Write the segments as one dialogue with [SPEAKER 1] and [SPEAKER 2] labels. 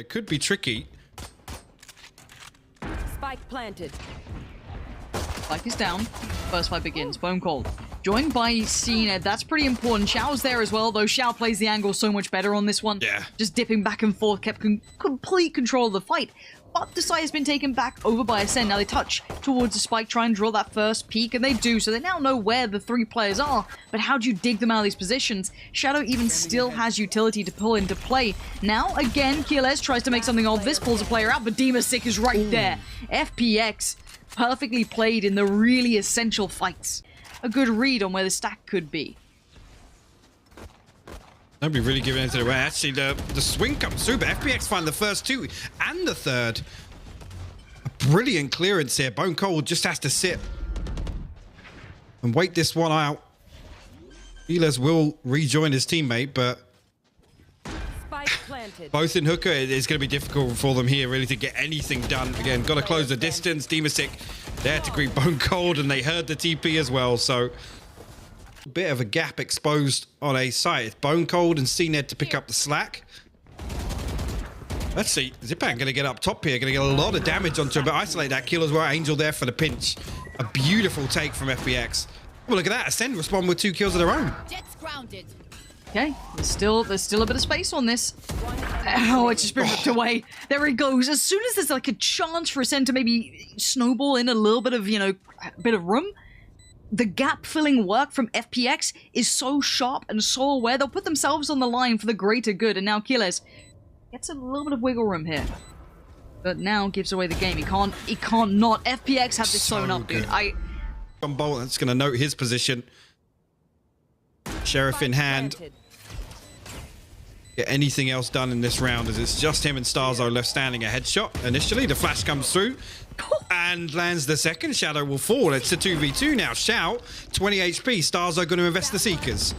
[SPEAKER 1] here. Could be tricky.
[SPEAKER 2] Spike planted.
[SPEAKER 3] Spike is down. First fight begins. BONECOLD. Joined by cNed. That's pretty important. Shao's there as well, though Shao plays the angle so much better on this one.
[SPEAKER 1] Yeah.
[SPEAKER 3] Just dipping back and forth, kept complete control of the fight. But the site has been taken back over by ACEND. Now they touch towards the spike, try and draw that first peek, and they do. So they now know where the three players are. But how do you dig them out of these positions? Shadow even still has utility to pull into play. Now, again, kiles tries to make something of this, pulls a player out, but dimasick is right there. FPX perfectly played in the really essential fights. A good read on where the stack could be.
[SPEAKER 1] Nobody really giving it away. Actually, the swing comes through, but FPX find the first two and the third. A brilliant clearance here. BONECOLD just has to sit and wait this one out. kiles will rejoin his teammate, but both in hookah, it's going to be difficult for them here really to get anything done. Again, got to close the distance. dimasick there to greet BONECOLD, and they heard the TP as well, so a bit of a gap exposed on a site. It's BONECOLD and cNed to pick up the slack. Let's see. Zyppan going to get up top here. Going to get a lot of damage onto him, but isolate that kill as well. Angel there for the pinch. A beautiful take from FPX. Oh, look at that. ACEND respond with 2 kills of their own.
[SPEAKER 2] Jets grounded.
[SPEAKER 3] Okay, there's still a bit of space on this. Oh, it's just been ripped away. There it goes. As soon as there's like a chance for ACEND to maybe snowball in a little bit of, you know, a bit of room, the gap-filling work from FPX is so sharp and so aware. They'll put themselves on the line for the greater good. And now kiles gets a little bit of wiggle room here, but now gives away the game. He can't not. FPX have this sewn up, dude.
[SPEAKER 1] John Bolt, that's going to note his position. Sheriff in hand. Get anything else done in this round as it's just him and starxo left standing. A headshot initially. The flash comes through and lands the second. Shadow will fall. It's a 2v2 now. Shao, 20 HP. starxo going to invest the Seekers.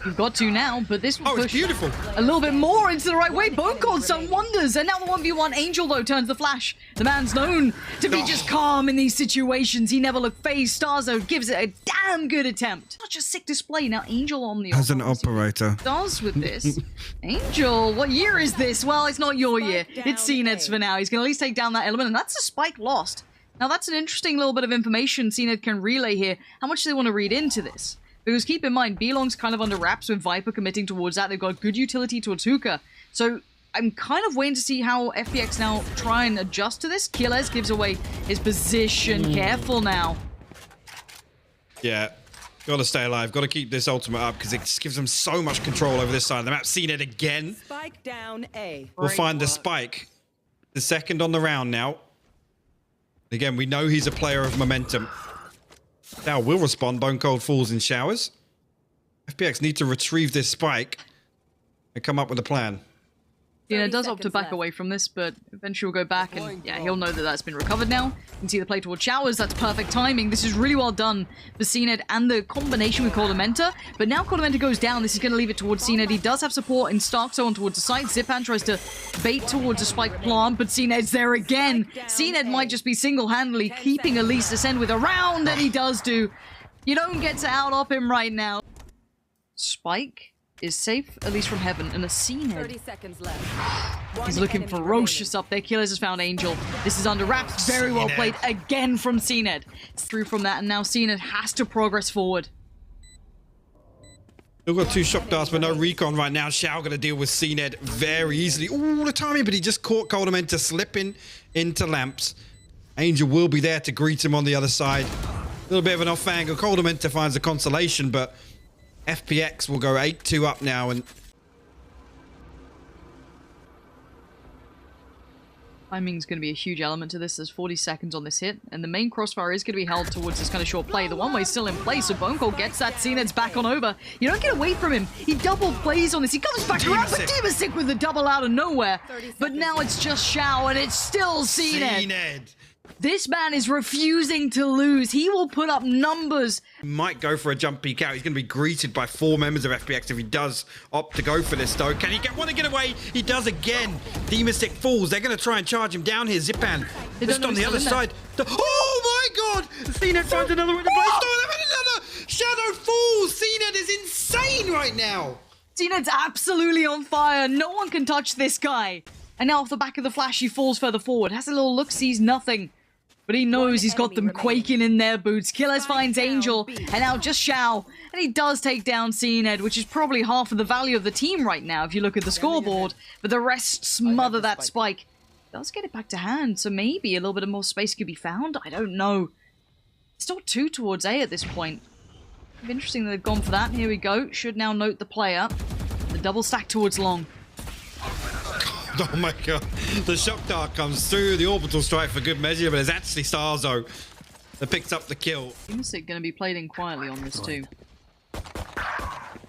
[SPEAKER 3] You've got to now, but this will push
[SPEAKER 1] it's beautiful.
[SPEAKER 3] A little bit more into the right way. BONECOLD's done wonders. And now the 1v1 Angel, though, turns the flash. The man's known to be just calm in these situations. He never looked phased. starxo gives it a damn good attempt. Such a sick display. Now Angel on the
[SPEAKER 1] as an operator
[SPEAKER 3] does with this. Angel, what year is this? Well, it's not your year. It's cNed's for now. He's going to at least take down that element, and that's a spike lost. Now that's an interesting little bit of information cNed can relay here. How much do they want to read into this? Because keep in mind, Belong's kind of under wraps with Viper committing towards that. They've got good utility towards hookah. So I'm kind of waiting to see how FPX now try and adjust to this. kiles gives away his position. Careful now.
[SPEAKER 1] Yeah. Got to stay alive. Got to keep this ultimate up because it just gives them so much control over this side of the map. cNed again.
[SPEAKER 2] Spike down A.
[SPEAKER 1] We'll find the spike. The second on the round now. Again, we know he's a player of momentum. Shao will respond. BONECOLD falls in showers. FPX need to retrieve this spike and come up with a plan.
[SPEAKER 3] Yeah, does opt to back away from this, but eventually we'll go back and yeah, he'll know that that's been recovered now. You can see the play towards showers. That's perfect timing. This is really well done for cNed and the combination with koldamenta. But now koldamenta goes down. This is going to leave it towards cNed. He does have support in starxo on towards the side. Zyppan tries to bait towards a spike plant, but cNed's there again. cNed might just be single-handedly keeping at least ACEND with a round, and he does do. You don't get to out-op him right now. Spike is safe, at least from heaven, and a cNed.
[SPEAKER 2] 30 seconds left.
[SPEAKER 3] He's looking ferocious up there. kiles has found Angel. This is under wraps. Very well played again from cNed. Through from that, and now cNed has to progress forward.
[SPEAKER 1] Still got 2 shock darts, but no recon right now. Shao going to deal with cNed very easily. All the timing, but he just caught koldamenta slipping into lamps. Angel will be there to greet him on the other side. A little bit of an off angle. koldamenta finds a consolation, but FPX will go 8-2 up now, and
[SPEAKER 3] timing's going to be a huge element to this. There's 40 seconds on this hit, and the main crossfire is going to be held towards this kind of short play. The one-way's still in place, so BONECOLD gets that. cNed's back on over. You don't get away from him. He double plays on this. He comes back around, but dimasick with the double out of nowhere. But now it's just Shao, and it's still cNed. This man is refusing to lose. He will put up numbers.
[SPEAKER 1] Might go for a jump peek out. He's going to be greeted by 4 members of FPX if he does opt to go for this, though. Can he want to get away? He does again. dimasick falls. They're going to try and charge him down here. Zyppan just on the other side. Oh my god! cNed finds another one to play. Another shadow falls. cNed is insane right now.
[SPEAKER 3] cNed's absolutely on fire. No one can touch this guy. And now off the back of the flash, he falls further forward. Has a little look, sees nothing. But he knows he's got them quaking in their boots. kiles finds Angel, and now just Shao. And he does take down cNed, which is probably half of the value of the team right now if you look at the scoreboard. But the rest smother that spike. Does get it back to hand, so maybe a little bit of more space could be found. I don't know. Still 2 towards A at this point. Interesting that they've gone for that. Here we go. Should now note the player. The double stack towards long.
[SPEAKER 1] Oh my god. The shock dart comes through the orbital strike for good measure, but it's actually starxo that picks up the kill.
[SPEAKER 3] dimasick going to be played in quietly on this too.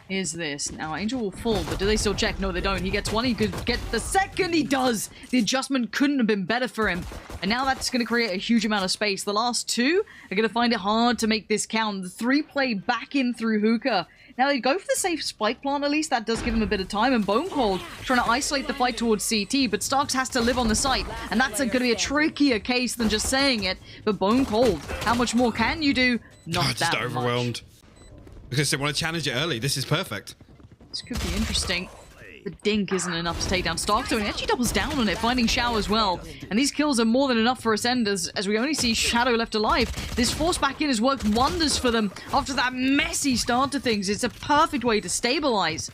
[SPEAKER 3] Here's this. Now, Angel will fall, but do they still check? No, they don't. He gets one. He could get the second. He does. The adjustment couldn't have been better for him. And now that's going to create a huge amount of space. The last 2 are going to find it hard to make this count. The 3 play back in through hookah. Now, they go for the safe spike plant, at least. That does give him a bit of time. And BONECOLD trying to isolate the fight towards CT. But starxo has to live on the site. And that's going to be a trickier case than just saying it. But BONECOLD, how much more can you do? Not that
[SPEAKER 1] just overwhelmed.
[SPEAKER 3] much.
[SPEAKER 1] Because they want to challenge it early. This is perfect.
[SPEAKER 3] This could be interesting. The dink isn't enough to take down starxo, and he actually doubles down on it, finding Shao as well. And these kills are more than enough for ACEND as we only see Shadow left alive. This force back in has worked wonders for them after that messy start to things. It's a perfect way to stabilize.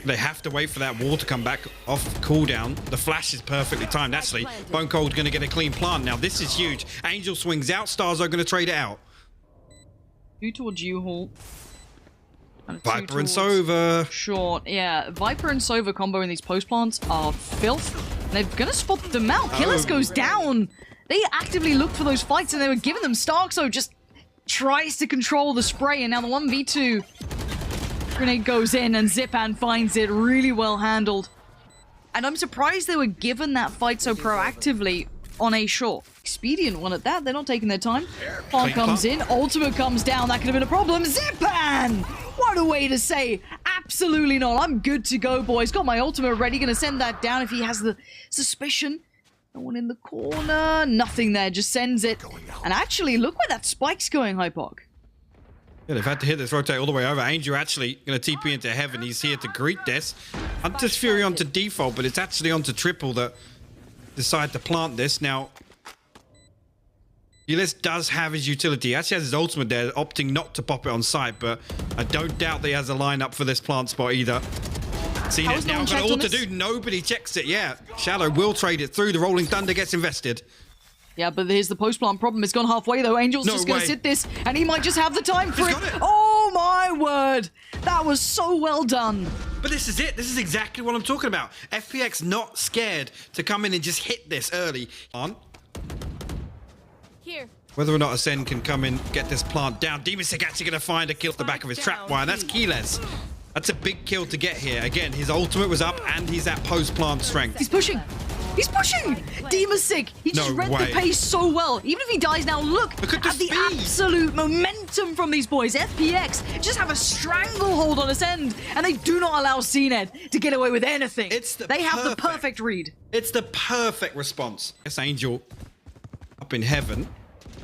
[SPEAKER 1] They have to wait for that wall to come back off cooldown. The flash is perfectly timed. Actually, BONECOLD's going to get a clean plant. Now, this is huge. Angel swings out. starxo going to trade it out.
[SPEAKER 3] 2 towards U-Haul.
[SPEAKER 1] Viper and Sova.
[SPEAKER 3] Short, yeah. Viper and Sova combo in these post plants are filth. They're gonna spot them out. kiles goes down. They actively looked for those fights and they were giving them. starxo just tries to control the spray, and now the 1v2 grenade goes in and Zyppan finds it really well handled. And I'm surprised they were given that fight so proactively on a short. Expedient one at that. They're not taking their time. Plant comes in. Ultimate comes down. That could have been a problem. Zyppan! What a way to say, absolutely not. I'm good to go, boys. Got my ultimate ready. Gonna send that down if he has the suspicion. No one in the corner. Nothing there. Just sends it. And actually, look where that spike's going, Hypoc.
[SPEAKER 1] Yeah, they've had to hit this rotate all the way over. Angel actually going to TP into heaven. He's here to greet this. Hunter's Fury onto default, but it's actually onto triple that decide to plant this. Now, kiles does have his utility. He actually has his ultimate there, opting not to pop it on site, but I don't doubt that he has a lineup for this plant spot either. cNed now got all to do. Nobody checks it. Yeah, Shadow will trade it through. The Rolling Thunder gets invested.
[SPEAKER 3] Yeah, but here's the post-plant problem. It's gone halfway, though. Angel's just going to sit this, and he might just have the time for it. Oh, my word. That was so well done.
[SPEAKER 1] But this is it. This is exactly what I'm talking about. FPX not scared to come in and just hit this early. On.
[SPEAKER 2] Here.
[SPEAKER 1] Whether or not ACEND can come in, get this plant down. dimasick actually going to find a kill at the back of his trap wire. That's kiles. That's a big kill to get here. Again, his ultimate was up, and he's at post-plant strength.
[SPEAKER 3] He's pushing. He's pushing! dimasick! He just read the pace so well. Even if he dies now, look at the absolute momentum from these boys. FPX just have a stranglehold on ACEND, and they do not allow cNed to get away with anything. They have the perfect read.
[SPEAKER 1] It's the perfect response. Yes, Angel up in heaven.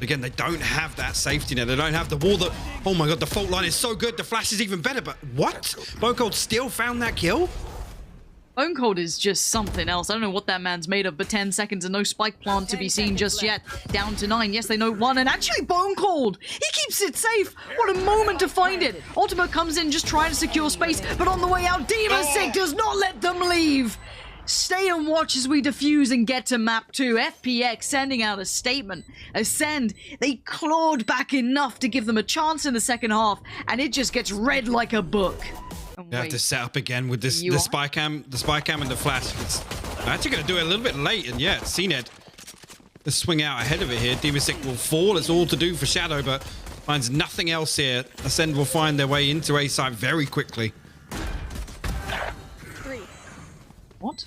[SPEAKER 1] Again, they don't have that safety net. They don't have the wall that... Oh my god, the fault line is so good. The flash is even better, but what? BONECOLD still found that kill?
[SPEAKER 3] BONECOLD is just something else. I don't know what that man's made of, but 10 seconds and no spike plant to be seen just yet. Down to 9. Yes, they know 1. And actually, BONECOLD! He keeps it safe! What a moment to find it! Ultimate comes in just trying to secure space, but on the way out, dimasick does not let them leave! Stay and watch as we defuse and get to map 2. FPX sending out a statement. ACEND, they clawed back enough to give them a chance in the second half, and it just gets read like a book.
[SPEAKER 1] They have to set up again with this the spy cam and the flash. It's actually going to do it a little bit late, and yeah, cNed. Let's swing out ahead of it here. dimasick will fall. It's all to do for Shadow, but finds nothing else here. ACEND will find their way into A side very quickly.
[SPEAKER 2] 3.
[SPEAKER 3] What?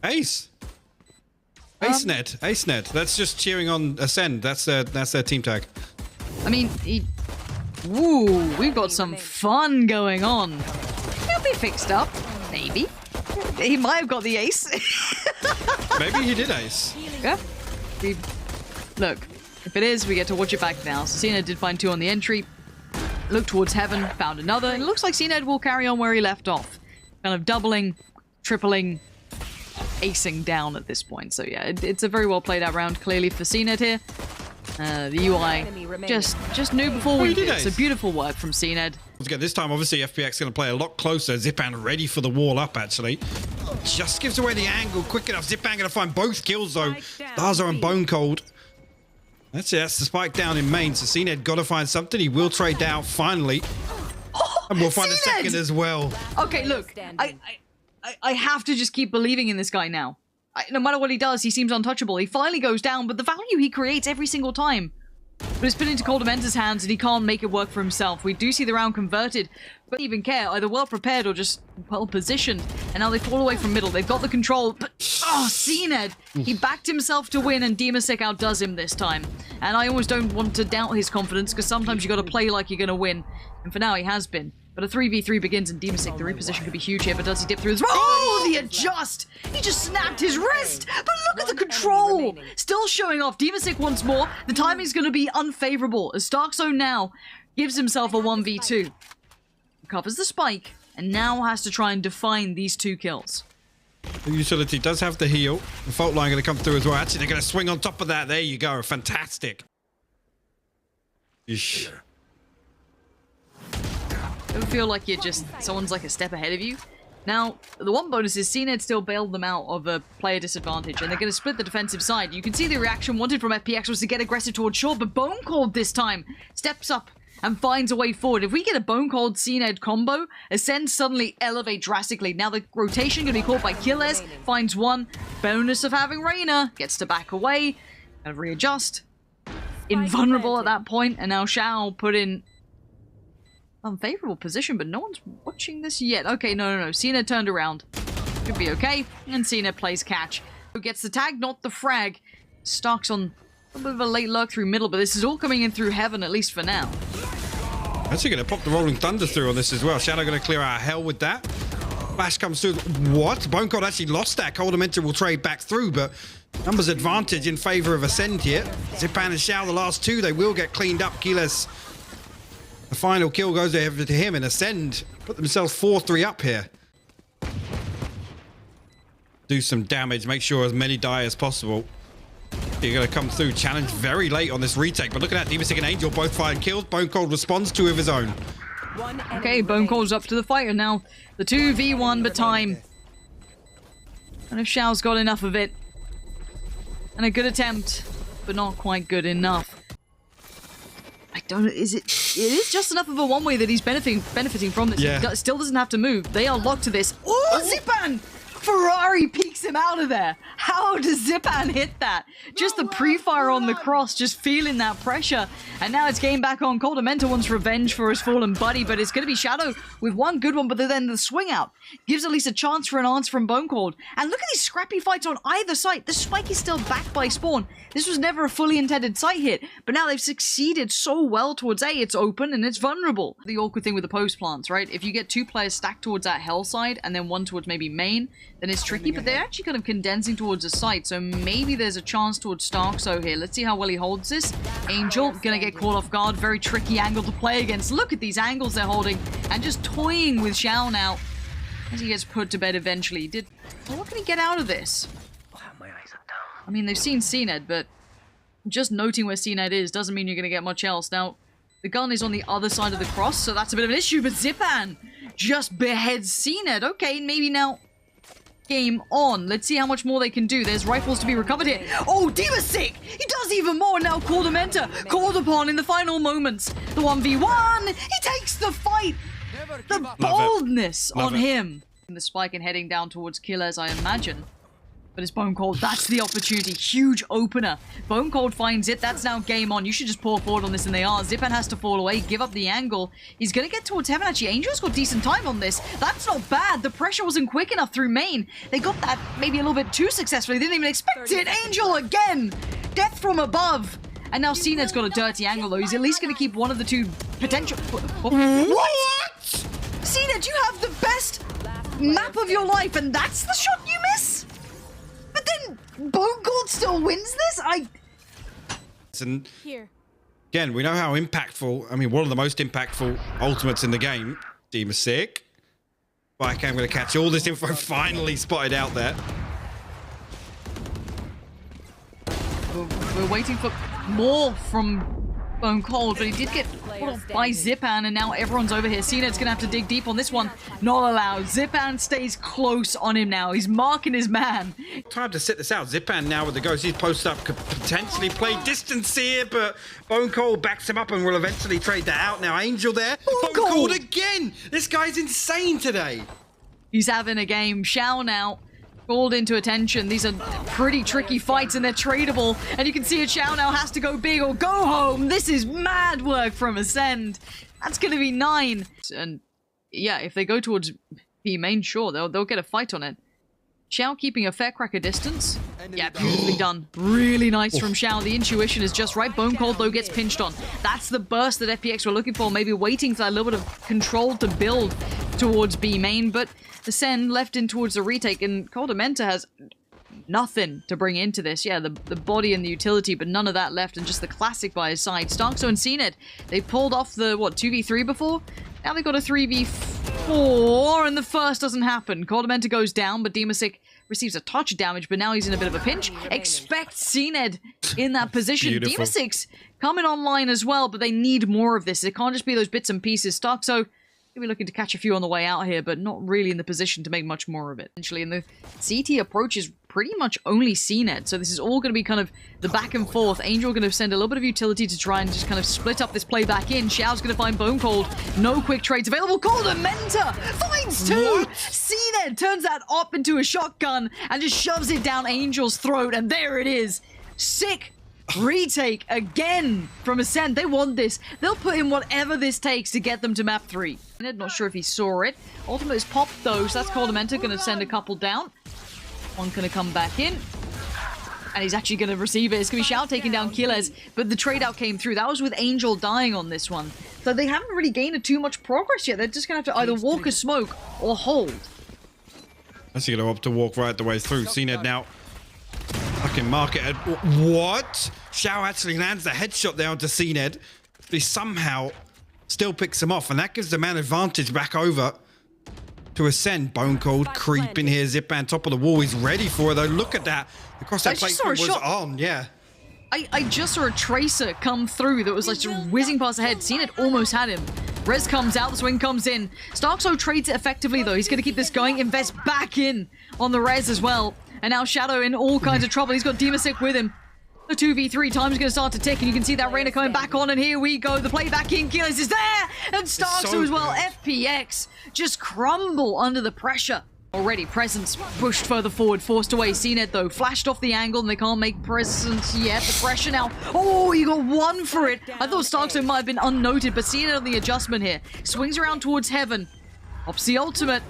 [SPEAKER 1] Ace. ACEND. That's just cheering on ACEND. That's their team tag.
[SPEAKER 3] I mean, Ooh, we've got some fun going on. He'll be fixed up. Maybe. He might have got the ace.
[SPEAKER 1] Maybe he did ace.
[SPEAKER 3] Yeah. Look, if it is, we get to watch it back now. So cNed did find 2 on the entry. Looked towards heaven, found another. And it looks like cNed will carry on where he left off. Kind of doubling, tripling. acing down at this point. So yeah, it's a very well played out round clearly for cNed here. The UI just knew before we did. So beautiful work from cNed.
[SPEAKER 1] Once again, this time obviously FPX going to play a lot closer. Zyppan ready for the wall up actually. Just gives away the angle quick enough. Zyppan going to find both kills though. starxo and BONECOLD. That's it. That's the spike down in main. So cNed got to find something. He will trade down finally. And we'll find a second as well.
[SPEAKER 3] Okay, look. I have to just keep believing in this guy now. No matter what he does, he seems untouchable. He finally goes down, but the value he creates every single time. But it's put into koldamenta's hands and he can't make it work for himself. We do see the round converted, but don't even care. Either well prepared or just well positioned. And now they fall away from middle. They've got the control, but cNed, he backed himself to win and dimasick outdoes him this time. And I always don't want to doubt his confidence because sometimes you got to play like you're going to win. And for now, he has been. But a 3v3 begins in dimasick. The reposition could be huge here, but does he dip through his... Oh, the adjust! He just snapped his wrist! But look at the control! Still showing off. dimasick once more. The timing's going to be unfavorable as starxo now gives himself a 1v2. Covers the spike, and now has to try and define these 2 kills.
[SPEAKER 1] The utility does have the heal. The fault line going to come through as well. Actually, they're going to swing on top of that. There you go. Fantastic. Eesh.
[SPEAKER 3] Ever feel like you're just... someone's like a step ahead of you? Now, the one bonus is cNed still bailed them out of a player disadvantage, and they're going to split the defensive side. You can see the reaction wanted from FPX was to get aggressive towards short, but BONECOLD this time steps up and finds a way forward. If we get a BONECOLD cNed combo, ACEND suddenly elevate drastically. Now the rotation going to be caught by kiles, finds one. Bonus of having Reyna, gets to back away, and readjust. Invulnerable at that point, and now Shao put in unfavorable position, but no one's watching this yet. Okay, no. cNed turned around. Could be okay. And cNed plays catch. Who gets the tag, not the frag. starxo on a bit of a late lurk through middle, but this is all coming in through heaven, at least for now.
[SPEAKER 1] Actually going to pop the Rolling Thunder through on this as well. Shadow going to clear out hell with that. Flash comes through. What? BONECOLD actually lost that. koldamenta will trade back through, but numbers advantage in favor of ACEND here. Zyppan and Shao, the last 2, they will get cleaned up. kiles. The final kill goes over to him, and ACEND put themselves 4-3 up here. Do some damage, make sure as many die as possible. You're going to come through, challenge very late on this retake, but look at that, dimasick and Angel both fired kills. BONECOLD responds 2 of his own.
[SPEAKER 3] Okay, BONECOLD's up to the fight, and now the 2v1, but time. And if Shao's got enough of it. And a good attempt, but not quite good enough. I don't know, it is just enough of a one-way that he's benefiting from this.
[SPEAKER 1] Yeah.
[SPEAKER 3] He still doesn't have to move. They are locked to this. Oh, Zyppan! Ferrari peeks him out of there. How does Zyppan hit that? Just the pre-fire on the cross, just feeling that pressure. And now it's game back on. koldamenta wants revenge for his fallen buddy, but it's going to be Shadow with one good one, but then the swing out gives at least a chance for an answer from BONECOLD. And look at these scrappy fights on either side. The spike is still backed by spawn. This was never a fully intended site hit, but now they've succeeded so well towards A. It's open and it's vulnerable. The awkward thing with the post plants, right? If you get 2 players stacked towards that hell side and then one towards maybe main, then it's tricky, but they're actually kind of condensing towards a site, so maybe there's a chance towards starxo here. Let's see how well he holds this. Angel gonna get caught off guard. Very tricky angle to play against. Look at these angles they're holding and just toying with Shao now as he gets put to bed eventually. Well, what can he get out of this? I mean, they've seen cNed, but just noting where cNed is doesn't mean you're gonna get much else. Now, the gun is on the other side of the cross, so that's a bit of an issue, but Zyppan just beheads cNed. Okay, maybe now game on. Let's see how much more they can do. There's rifles to be recovered here. Oh, dimasick! He does even more now. koldamenta called upon in the final moments. The 1v1. He takes the fight. The boldness on him. And the spike and heading down towards kiles, I imagine. But it's BONECOLD. That's the opportunity. Huge opener. BONECOLD finds it. That's now game on. You should just pour forward on this, and they are. Zyppan has to fall away, give up the angle. He's going to get towards heaven, actually. Angel's got decent time on this. That's not bad. The pressure wasn't quick enough through main. They got that maybe a little bit too successfully. They didn't even expect it. Angel again. Death from above. And now cNed's got a dirty angle, though. He's at least going to keep one of the 2 potential... What? cNed, you have the best map of your life, and that's the shot you miss? But then BONECOLD still wins this?
[SPEAKER 1] And again, we know how impactful, I mean, one of the most impactful ultimates in the game, dimasick. But I'm going to catch all this info finally spotted out there.
[SPEAKER 3] we're waiting for more from BONECOLD, but he did get put off by Zyppan, and now everyone's over here. cNed's gonna have to dig deep on this one. Not allowed. Zyppan stays close on him now. He's marking his man.
[SPEAKER 1] Time to sit this out. Zyppan now with the ghost. He's posted up, could potentially play distance here, but BONECOLD backs him up and will eventually trade that out. Now Angel there. BONECOLD again. This guy's insane today.
[SPEAKER 3] He's having a game. Shao now called into attention. These are pretty tricky fights and they're tradable. And you can see it, Shao now has to go big or go home. This is mad work from ACEND. That's going to be 9. And yeah, if they go towards B main, sure, they'll get a fight on it. Shao keeping a fair cracker distance. Yeah, beautifully done. Really nice from Shao. The intuition is just right. BONECOLD, though, gets pinched on. That's the burst that FPX were looking for. Maybe waiting for that little bit of control to build towards B main. But ACEND left in towards the retake. And koldamenta has nothing to bring into this. Yeah, the body and the utility, but none of that left. And just the classic by his side. starxo and cNed, they pulled off the, what, 2v3 before? Now they've got a 3v4, and the first doesn't happen. koldamenta goes down, but dimasick receives a touch of damage, but now he's in a bit of a pinch. Expect cNed in that position. dimasick's coming online as well, but they need more of this. It can't just be those bits and pieces. starxo will be looking to catch a few on the way out here, but not really in the position to make much more of it. Essentially, and the CT approach is pretty much only cNed, so this is all going to be kind of the back and forth. Angel going to send a little bit of utility to try and just kind of split up this play back in. Shao's going to find BONECOLD. No quick trades available. koldamenta finds 2!
[SPEAKER 1] What?
[SPEAKER 3] cNed turns that op into a shotgun and just shoves it down Angel's throat, and there it is. Sick retake again from ACEND. They want this. They'll put in whatever this takes to get them to map 3. Not sure if he saw it. Ultimate is popped though, so that's koldamenta going to send a couple down. One going to come back in. And he's actually going to receive it. It's going to be Shao taking down kiles, but the trade out came through. That was with Angel dying on this one. So they haven't really gained too much progress yet. They're just going to have to either walk a smoke or hold.
[SPEAKER 1] Actually going to opt to walk right the way through. cNed now. Fucking mark it. What? Shao actually lands the headshot there onto cNed. But he somehow still picks him off, and that gives the man advantage back over to ACEND. BONECOLD creeping here. Zyppan top of the wall. He's ready for it though. Look at that. The cross that placement was on. Yeah.
[SPEAKER 3] I just saw a tracer come through that was like just whizzing past the head. cNed almost had him. Rez comes out, the swing comes in. starxo trades it effectively though. He's going to keep this going, invest back in on the Rez as well. And now Shadow in all kinds of trouble. He's got dimasick with him. The 2v3 time's going to start to tick, and you can see that Reyna coming back on, and here we go. The play back in, kiles is there, and starxo so as well. FPX just crumble under the pressure. Already presence pushed further forward, forced away. cNed though flashed off the angle, and they can't make presence yet. The pressure now. Oh, you got 1 for it. I thought starxo might have been unnoted, but cNed on the adjustment here. Swings around towards heaven. Pops the ultimate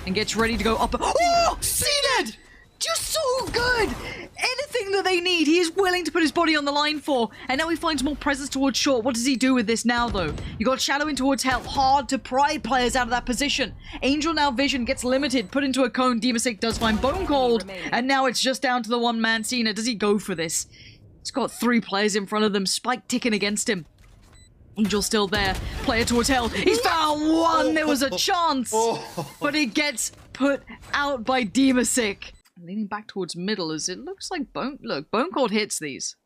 [SPEAKER 3] and gets ready to go up. Oh, cNed! Just so good! Anything that they need, he is willing to put his body on the line for. And now he finds more presence towards short. What does he do with this now, though? You got Shadow in towards hell. Hard to pry players out of that position. Angel now vision gets limited, put into a cone. dimasick does find BONECOLD. And now it's just down to the one-man cNed. Does he go for this? He's got 3 players in front of them. Spike ticking against him. Angel still there. Player towards hell. He's found 1. There was a chance. But it gets put out by dimasick. Leaning back towards middle as it looks like BONECOLD hits these.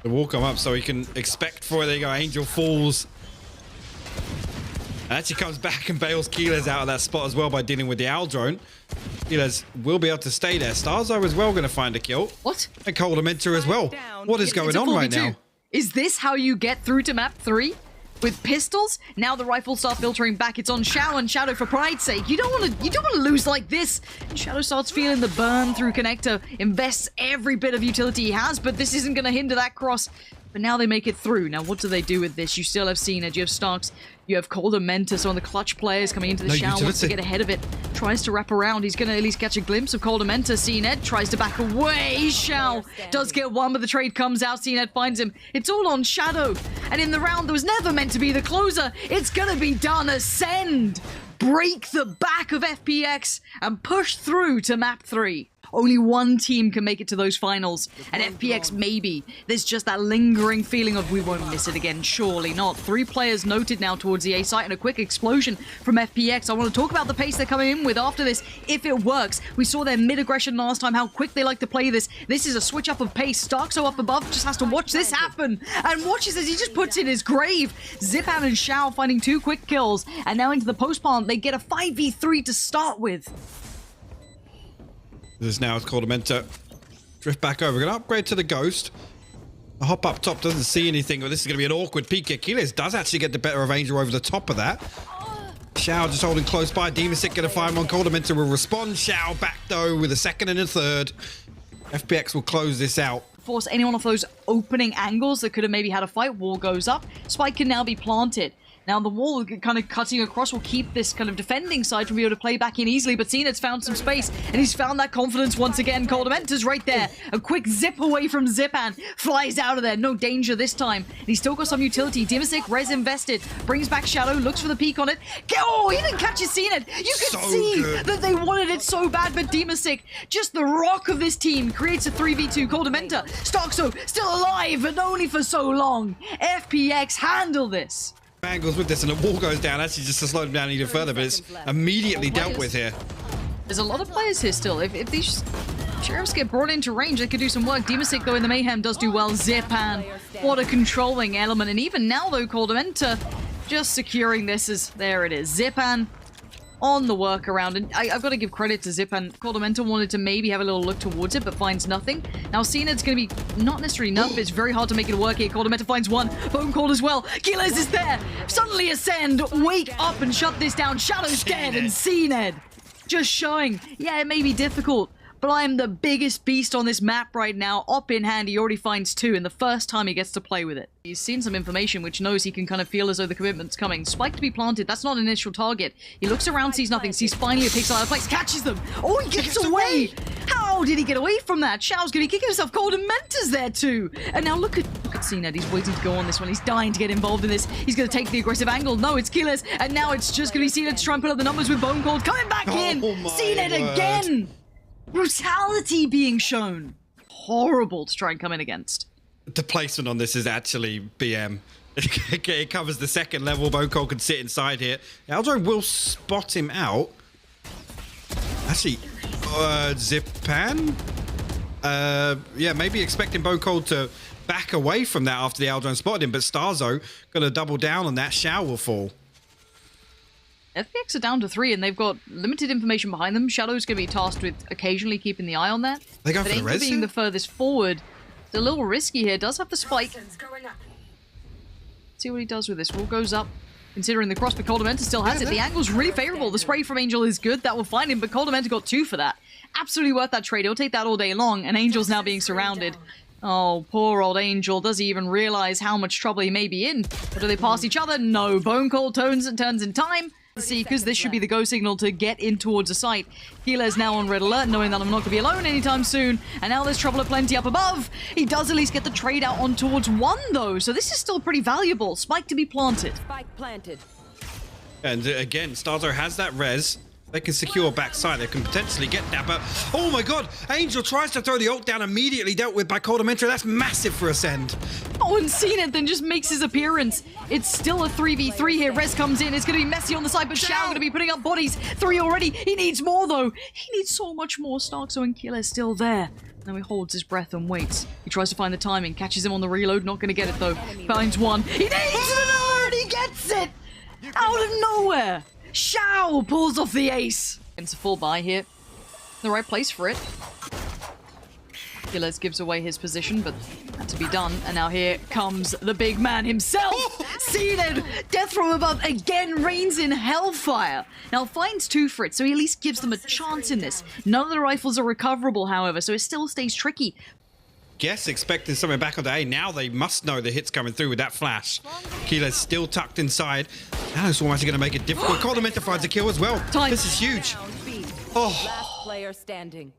[SPEAKER 1] The wall come up so he can expect for it. There you go. Angel falls. And actually comes back and bails kiles out of that spot as well by dealing with the owl drone. kiles will be able to stay there. starxo as well going to find a kill.
[SPEAKER 3] What?
[SPEAKER 1] And koldamenta as well. What is going on right now?
[SPEAKER 3] Is this how you get through to map 3? With pistols, now the rifles start filtering back. It's on Shao and Shadow for pride's sake. You don't want to lose like this. And Shadow starts feeling the burn through connector, invests every bit of utility he has, but this isn't going to hinder that cross. But now they make it through. Now what do they do with this? You still have cNed, you have starxo, you have koldamenta, so on the clutch players coming into the Shao wants to get ahead of it. Tries to wrap around. He's going to at least catch a glimpse of koldamenta. cNed tries to back away. Shao does get 1, but the trade comes out. cNed finds him. It's all on Shadow. And in the round that was never meant to be the closer, it's going to be done. ACEND break the back of FPX and push through to map 3. Only one team can make it to those finals, and FPX maybe. There's just that lingering feeling of we won't miss it again, surely not. 3 players noted now towards the A site, and a quick explosion from FPX. I want to talk about the pace they're coming in with after this, if it works. We saw their mid-aggression last time, how quick they like to play this. This is a switch up of pace. starxo up above just has to watch this happen, and watches as he just puts in his grave. Zyppan and Shao finding 2 quick kills, and now into the post-plant, they get a 5v3 to start with.
[SPEAKER 1] This is now koldamenta. Drift back over. We're going to upgrade to the Ghost. The hop up top doesn't see anything, but this is going to be an awkward peek here. Kiles does actually get the better of Angel over the top of that. Shao just holding close by. dimasick going to find one. koldamenta will respond. Shao back though with a second and a third. FPX will close this out.
[SPEAKER 3] Force anyone off those opening angles that could have maybe had a fight. Wall goes up. Spike can now be planted. Now the wall kind of cutting across will keep this kind of defending side from being able to play back in easily, but cNed's found some space, and he's found that confidence once again. koldamenta's right there. A quick zip away from Zyppan. Flies out of there. No danger this time. And he's still got some utility. dimasick, res invested. Brings back Shadow. Looks for the peek on it. Oh, he didn't catch his cNed. You can see that they wanted it so bad, but dimasick, just the rock of this team, creates a 3v2. koldamenta. starxo still alive, but only for so long. FPX handle this.
[SPEAKER 1] Angles with this, and the wall goes down actually just to slow them down even further, but it's immediately dealt with here.
[SPEAKER 3] There's a lot of players here still. If these sheriffs get brought into range, they could do some work. dimasick, though, in the mayhem does do well. Zyppan, what a controlling element. And even now, though, koldamenta just securing this as there it is. Zyppan on the workaround, and I've got to give credit to Zyppan. koldamenta wanted to maybe have a little look towards it, but finds nothing. Now cNed's going to be not necessarily enough, but it's very hard to make it work here. koldamenta finds one. BONECOLD as well. Kiles is there. Suddenly ACEND, wake up and shut this down. Shadow's dead, and cNed just showing, yeah, it may be difficult, but I am the biggest beast on this map right now. Op in hand, he already finds 2 in the first time he gets to play with it. He's seen some information which knows he can kind of feel as though the commitment's coming. Spike to be planted, that's not an initial target. He looks around, sees nothing, sees finally a pixel out of place, catches them. Oh, he gets away! How did he get away from that? Shao's gonna be kicking himself. koldamenta's there too. And now look at cNed, he's waiting to go on this one. He's dying to get involved in this. He's gonna take the aggressive angle. No, it's kiles. And now it's just gonna be cNed to try and put up the numbers with BONECOLD. Coming back in! cNed again! Brutality being shown. Horrible to try and come in against.
[SPEAKER 1] The placement on this is actually BM. It covers the second level. BONECOLD can sit inside here. Aldrin will spot him out. Actually, Zyppan? Yeah, maybe expecting BONECOLD to back away from that after the Aldrin spotted him, but starxo gonna double down on that. Shao will fall.
[SPEAKER 3] FPX are down to 3, and they've got limited information behind them. Shadow's going to be tasked with occasionally keeping the eye on that.
[SPEAKER 1] They go for the res
[SPEAKER 3] being the furthest forward, it's a little risky here. Does have the spike. See what he does with this. Wall goes up, considering the cross, but koldamenta still has it. The angle's really favorable. The spray from Angel is good. That will find him, but koldamenta got 2 for that. Absolutely worth that trade. He'll take that all day long, and Angel's now being surrounded. Oh, poor old Angel. Does he even realize how much trouble he may be in? Or do they pass each other? No. BONECOLD turns in time. See, because this should be the go signal to get in towards the site. Kiles now on red alert, knowing that I'm not going to be alone anytime soon. And now there's trouble aplenty up above. He does at least get the trade out on towards 1, though. So this is still pretty valuable. Spike to be planted.
[SPEAKER 2] Spike planted.
[SPEAKER 1] And again, starxo has that res. They can secure backside. They can potentially get that, but oh my god! Angel tries to throw the ult down, immediately dealt with by koldamenta. That's massive for ACEND.
[SPEAKER 3] Oh, and cNed then just makes his appearance. It's still a 3v3 here. Res comes in. It's going to be messy on the side, but Shao going to be putting up bodies. 3 already. He needs more, though. He needs so much more. starxo and kiles still there. Then he holds his breath and waits. He tries to find the timing. Catches him on the reload. Not going to get it, though. Finds one. He needs another, and he gets it! Out of nowhere! Shao pulls off the ace. It's a full buy here. The right place for it. Kiles gives away his position, but had to be done. And now here comes the big man himself. cNed, death from above again reigns in hellfire. Now finds 2 for it, so he at least gives them a chance in this. None of the rifles are recoverable, however, so it still stays tricky.
[SPEAKER 1] Guess expecting something back on the A. Now they must know the hit's coming through with that flash. Kiles still tucked inside. Now it's almost going to make it difficult. koldamenta finds a kill as well.
[SPEAKER 3] Time.
[SPEAKER 1] This is huge. Oh.
[SPEAKER 2] Last player standing.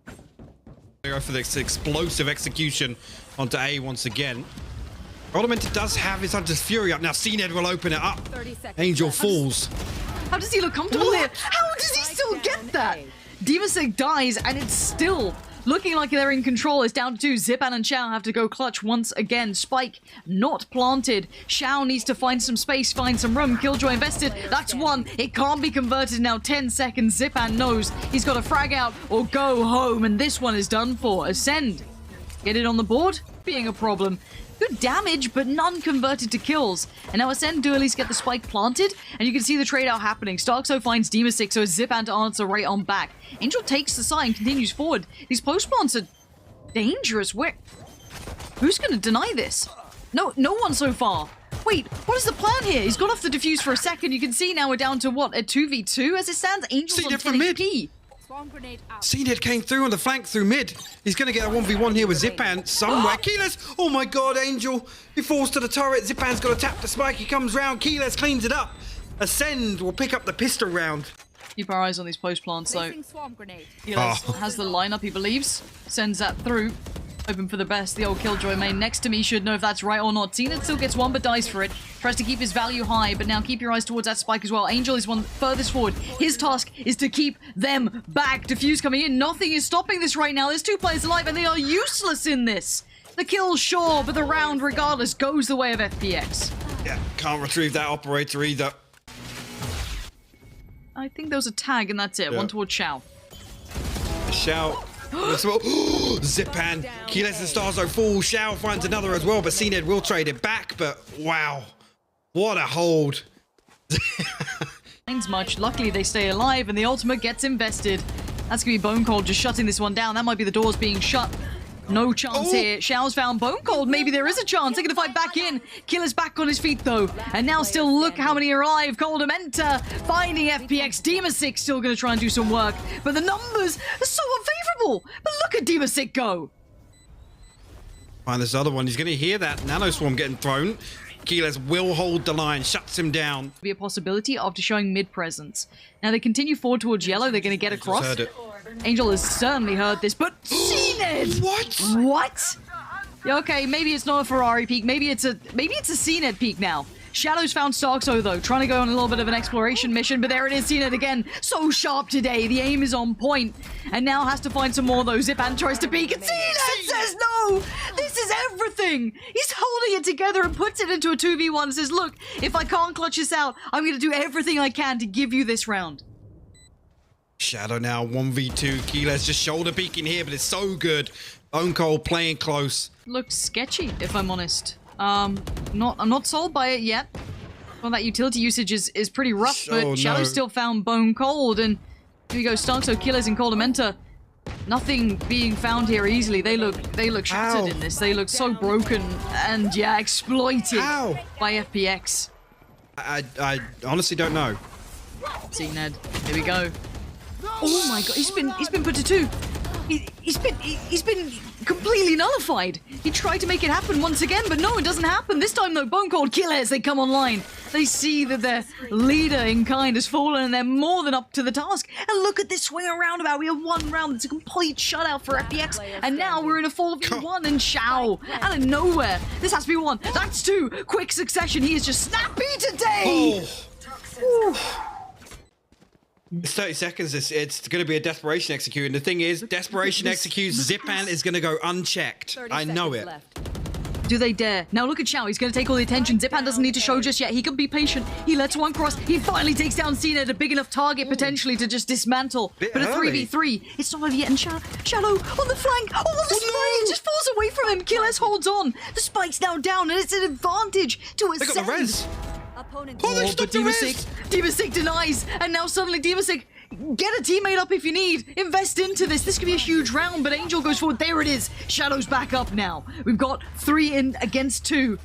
[SPEAKER 1] They go for this explosive execution onto A once again. koldamenta does have his Hunter's Fury up. Now cNed will open it up. Angel falls.
[SPEAKER 3] How does he look comfortable here? How does he still get that? dimasick dies, and it's still looking like they're in control. It's down to 2. Zyppan and Shao have to go clutch once again. Spike not planted. Shao needs to find some space, find some room. Killjoy invested. That's 1. It can't be converted now. 10 seconds. Zyppan knows he's got to frag out or go home. And this one is done for. ACEND. Get it on the board? Being a problem. Good damage, but none converted to kills. And now ACEND do at least get the spike planted, and you can see the trade-out happening. starxo finds dimasick, so Zyppan to answer right on back. Angel takes the side and continues forward. These post-plants are dangerous. Who's going to deny this? No one so far. Wait, what is the plan here? He's gone off the defuse for a second. You can see now we're down to what? A 2v2 as it stands? Angel's on 10 HP.
[SPEAKER 1] cNed came through on the flank through mid. He's going to get a 1v1 here with Zyppan somewhere. kiles! Oh my god, Angel. He falls to the turret. Zyppan's got to tap the spike. He comes round. kiles cleans it up. ACEND will pick up the pistol round.
[SPEAKER 3] Keep our eyes on these post plants, though. Kiles
[SPEAKER 1] Oh.
[SPEAKER 3] has the lineup, he believes. Sends that through. Hoping for the best. The old Killjoy main next to me should know if that's right or not. cNed still gets 1 but dies for it. Tries to keep his value high, but now keep your eyes towards that spike as well. Angel is one furthest forward. His task is to keep them back. Diffuse coming in. Nothing is stopping this right now. There's 2 players alive and they are useless in this. The kill, sure, but the round, regardless, goes the way of FPX.
[SPEAKER 1] Yeah, can't retrieve that operator either.
[SPEAKER 3] I think there was a tag and that's it.
[SPEAKER 1] Yeah.
[SPEAKER 3] 1 towards Shao.
[SPEAKER 1] Shao. Zyppan. kiles and starxo fall. Shao finds another as well, but cNed will trade it back. But wow, what a hold.
[SPEAKER 3] Means much. Luckily, they stay alive and the ultimate gets invested. That's going to be BONECOLD just shutting this one down. That might be the doors being shut. No chance here. Shao's found BONECOLD. Maybe there is a chance. They're going to fight back in. Killer's back on his feet, though. And now still look how many are alive. koldamenta finding FPX. dimasick still going to try and do some work. But the numbers are so unfavorable. But look at dimasick go.
[SPEAKER 1] Find this other one. He's going to hear that nano swarm getting thrown. kiles will hold the line, shuts him down.
[SPEAKER 3] Be a possibility after showing mid presence. Now they continue forward towards yellow. They're going to get across.
[SPEAKER 1] Heard it.
[SPEAKER 3] Angel has certainly heard this, but cNed! What? Yeah, okay, maybe it's not a Ferrari peak. Maybe it's a cNed peak now. Shadow's found starxo though, trying to go on a little bit of an exploration mission, but there it is, cNed again. So sharp today. The aim is on point, and now has to find some more though. Zyppan tries to peek, and cNed says no. This is everything. He's holding it together and puts it into a 2v1 and says, look, if I can't clutch this out, I'm going to do everything I can to give you this round.
[SPEAKER 1] Shadow now 1v2. kiles just shoulder peeking here, but it's so good. BONECOLD playing close.
[SPEAKER 3] Looks sketchy, if I'm honest. I'm not sold by it yet. Well, that utility usage is pretty rough, but Shadow still found BONECOLD, and here we go. starxo, kiles, and koldamenta. Nothing being found here easily. They look shattered in this. They look so broken and yeah, exploited by FPX.
[SPEAKER 1] I honestly don't know.
[SPEAKER 3] cNed, here we go. Oh my god, he's been put to 2. He's been completely nullified. He tried to make it happen once again, but no, it doesn't happen. This time though, BONECOLD kiles, they come online. They see that their leader in kind has fallen and they're more than up to the task. And look at this swing and roundabout. We have 1 round that's a complete shutout for FPX. And now we're in a 4v1 and Shao out of nowhere. This has to be 1. That's 2. Quick succession. He is just snappy today.
[SPEAKER 1] It's 30 seconds. It's going to be a desperation execute. And the thing is, desperation executes. Zyppan is going to go unchecked. I know it.
[SPEAKER 3] Do they dare? Now look at Shao. He's going to take all the attention. Zyppan doesn't need to show just yet. He can be patient. He lets 1 cross. He finally takes down cNed, a big enough target potentially to just dismantle. But a 3v3. It's not over yet. And Shadow on the flank. Oh, the spray just falls away from him. kiles holds on. The spike's now down, and it's an advantage to ACEND.
[SPEAKER 1] They got the res.
[SPEAKER 2] They
[SPEAKER 1] stopped the res.
[SPEAKER 3] dimasick denies, and now suddenly dimasick, get a teammate up if you need. Invest into this. This could be a huge round, but Angel goes forward. There it is. Shadow's back up now. We've got 3 in against 2.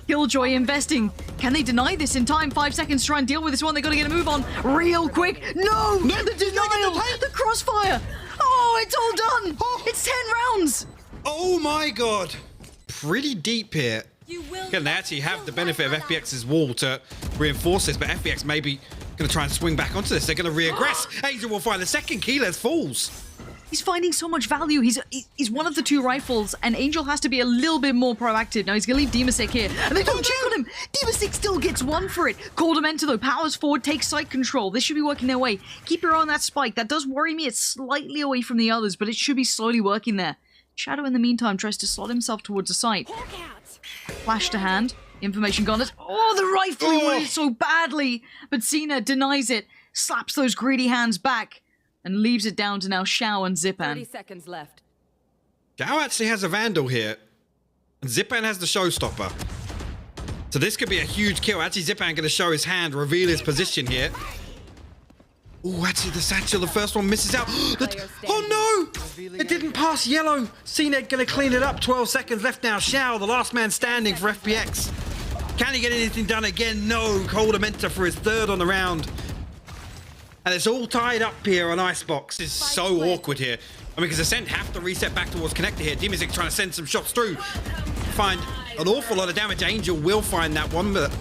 [SPEAKER 3] Killjoy investing. Can they deny this in time? 5 seconds to try and deal with this one. They got to get a move on real quick. No, the denial, the crossfire. Oh, it's all done. It's 10 rounds.
[SPEAKER 1] Oh my god. Pretty deep here. Can they actually have the benefit of FPX's wall to reinforce this, but FPX maybe going to try and swing back onto this. They're going to re-aggress. Angel will find the second. kiles falls.
[SPEAKER 3] He's finding so much value. He's one of the 2 rifles, and Angel has to be a little bit more proactive. Now he's going to leave dimasick here, and they don't check on time. dimasick still gets one for it. koldamenta, though, powers forward, takes site control. This should be working their way. Keep your eye on that spike. That does worry me. It's slightly away from the others, but it should be slowly working there. Shadow, in the meantime, tries to slot himself towards the site. Flash to hand. Information gone. Oh, the rifle! He wanted it so badly! But cNed denies it, slaps those greedy hands back, and leaves it down to now Shao and Zyppan.
[SPEAKER 2] 30 seconds left.
[SPEAKER 1] Shao actually has a Vandal here. And Zyppan has the Showstopper. So this could be a huge kill. Actually, Zyppan going to show his hand, reveal his position here. Oh, actually, the satchel, the first one misses out. Oh, no! It didn't pass yellow. cNed going to clean it up. 12 seconds left now. Shao, the last man standing for FPX. Can he get anything done again? No. koldamenta for his third on the round. And it's all tied up here on Icebox. It's so awkward here. I mean, because ACEND have to reset back towards connector here. dimasick trying to send some shots through. Find an awful lot of damage. Angel will find that one, but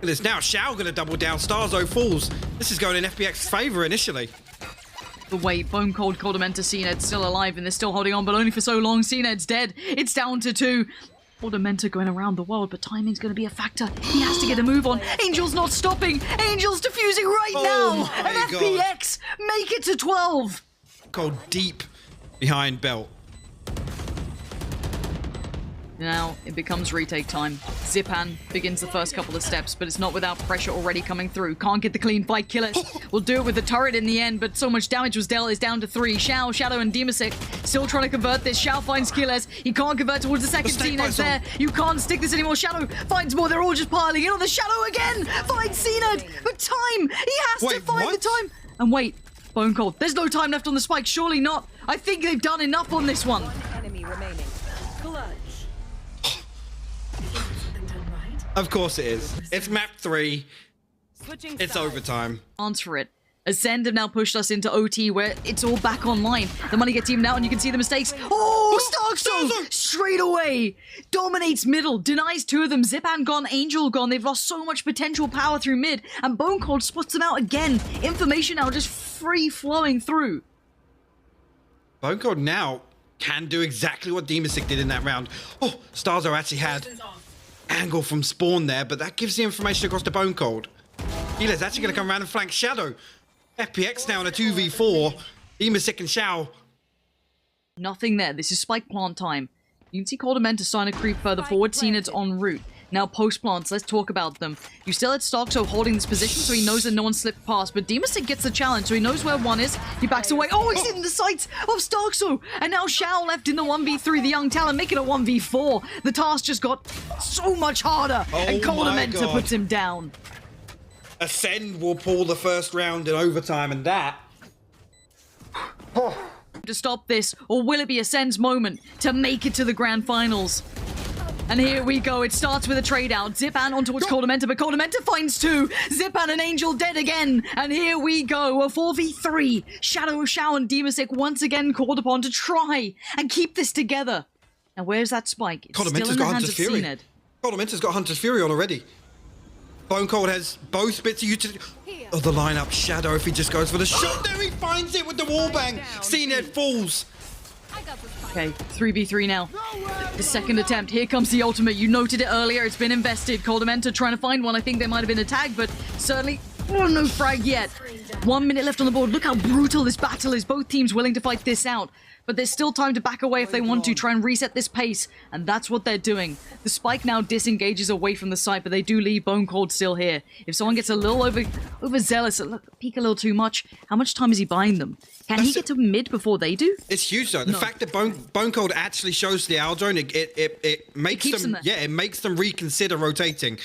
[SPEAKER 1] it's now Shao going to double down. starxo falls. This is going in FPX's favor initially.
[SPEAKER 3] The wait, BONECOLD, koldamenta, cNed's still alive, and they're still holding on, but only for so long. cNed's dead. It's down to 2. koldamenta going around the world, but timing's going to be a factor. He has to get a move on. Angel's not stopping. Angel's defusing right now. And FPX make it to 12.
[SPEAKER 1] Go deep behind belt.
[SPEAKER 3] Now it becomes retake time. Zyppan begins the first couple of steps, but it's not without pressure already coming through. Can't get the clean fight. kiles will do it with the turret in the end, but so much damage was dealt. Is down to 3. Shao, Shadow, and dimasick still trying to convert this. Shao finds kiles. He can't convert towards the second. cNed's there. You can't stick this anymore. Shadow finds more. They're all just piling in on the Shadow again. Finds cNed, but time. He has to find the time. And wait, BONECOLD. There's no time left on the spike. Surely not. I think they've done enough on this one.
[SPEAKER 2] Enemy remaining. Clutch.
[SPEAKER 1] Of course it is. It's map 3. It's overtime.
[SPEAKER 3] Answer it. ACEND have now pushed us into OT, where it's all back online. The money gets evened out, and you can see the mistakes. Oh, starxo! Straight away! Dominates middle, denies 2 of them. Zyppan gone, Angel gone. They've lost so much potential power through mid, and BONECOLD sputs them out again. Information now just free-flowing through.
[SPEAKER 1] BONECOLD now can do exactly what dimasick did in that round. Oh, starxo actually had angle from spawn there, but that gives the information across to BONECOLD. kiles actually going to come around and flank Shadow. FPX now in a 2v4. dimasick and Shao.
[SPEAKER 3] Nothing there. This is spike plant time. You can see koldamenta starting to creep further forward. cNed's en route. Now post plants, let's talk about them. You still had starxo holding this position, so he knows that no one slipped past, but dimasick gets the challenge, so he knows where one is. He backs away. Oh, he's in the sights of starxo! And now Shao left in the 1v3, the young talent, making a 1v4. The task just got so much harder, and koldamenta puts him down.
[SPEAKER 1] ACEND will pull the first round in overtime, and that...
[SPEAKER 3] To stop this, or will it be ACEND's moment to make it to the grand finals? And here we go. It starts with a trade out. Zyppan on towards koldamenta, but koldamenta finds 2. Zyppan and Angel dead again. And here we go. A 4v3. Shadow, Shao, and dimasick once again called upon to try and keep this together. Now, where's that spike? It's still in the hands of cNed.
[SPEAKER 1] koldamenta's got Hunter's Fury on already. BONECOLD has both bits of utility. Oh, the lineup. Shadow, if he just goes for the shot, there he finds it with the wallbang. cNed falls.
[SPEAKER 3] Okay, 3v3 now. The second attempt. Here comes the ultimate. You noted it earlier. It's been invested. koldamenta trying to find one. I think there might have been a tag, but certainly no frag yet. 1 minute left on the board. Look how brutal this battle is. Both teams willing to fight this out. But there's still time to back away if they want to, try and reset this pace, and that's what they're doing. The spike now disengages away from the site, but they do leave BONECOLD still here. If someone gets a little overzealous, peek a little too much, how much time is he buying them? Can he get to mid before they do?
[SPEAKER 1] It's huge though. The fact that BONECOLD actually shows the owl drone, it makes them, it makes them reconsider rotating.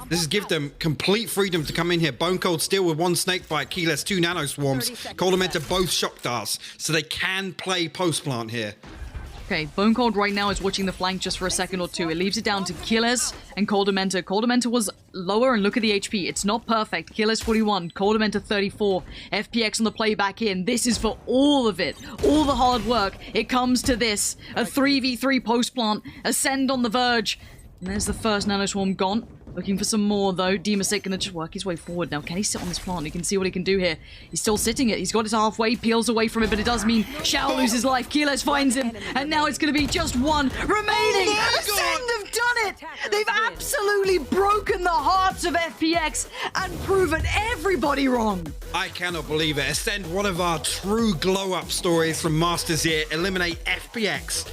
[SPEAKER 1] This is give them complete freedom to come in here. BONECOLD still with 1 snake bite, kiles 2 nano swarms, koldamenta both shock darts, so they can play post plant here.
[SPEAKER 3] Okay, BONECOLD right now is watching the flank just for a second or two. It leaves it down to kiles and koldamenta. koldamenta was lower, and look at the HP. It's not perfect. kiles 41, koldamenta 34. FPX on the play back in. This is for all of it. All the hard work. It comes to this. A 3v3 post plant. ACEND on the verge. And there's the first nanoswarm gone. Looking for some more, though. dimasick gonna just work his way forward now. Can he sit on this plant? You can see what he can do here. He's still sitting it. He's got his halfway, peels away from it, but it does mean Shao loses life. kiles finds him, and now it's gonna be just one remaining. ACEND have done it! They've absolutely broken the hearts of FPX and proven everybody wrong.
[SPEAKER 1] I cannot believe it. ACEND, one of our true glow-up stories from Masters here. Eliminate FPX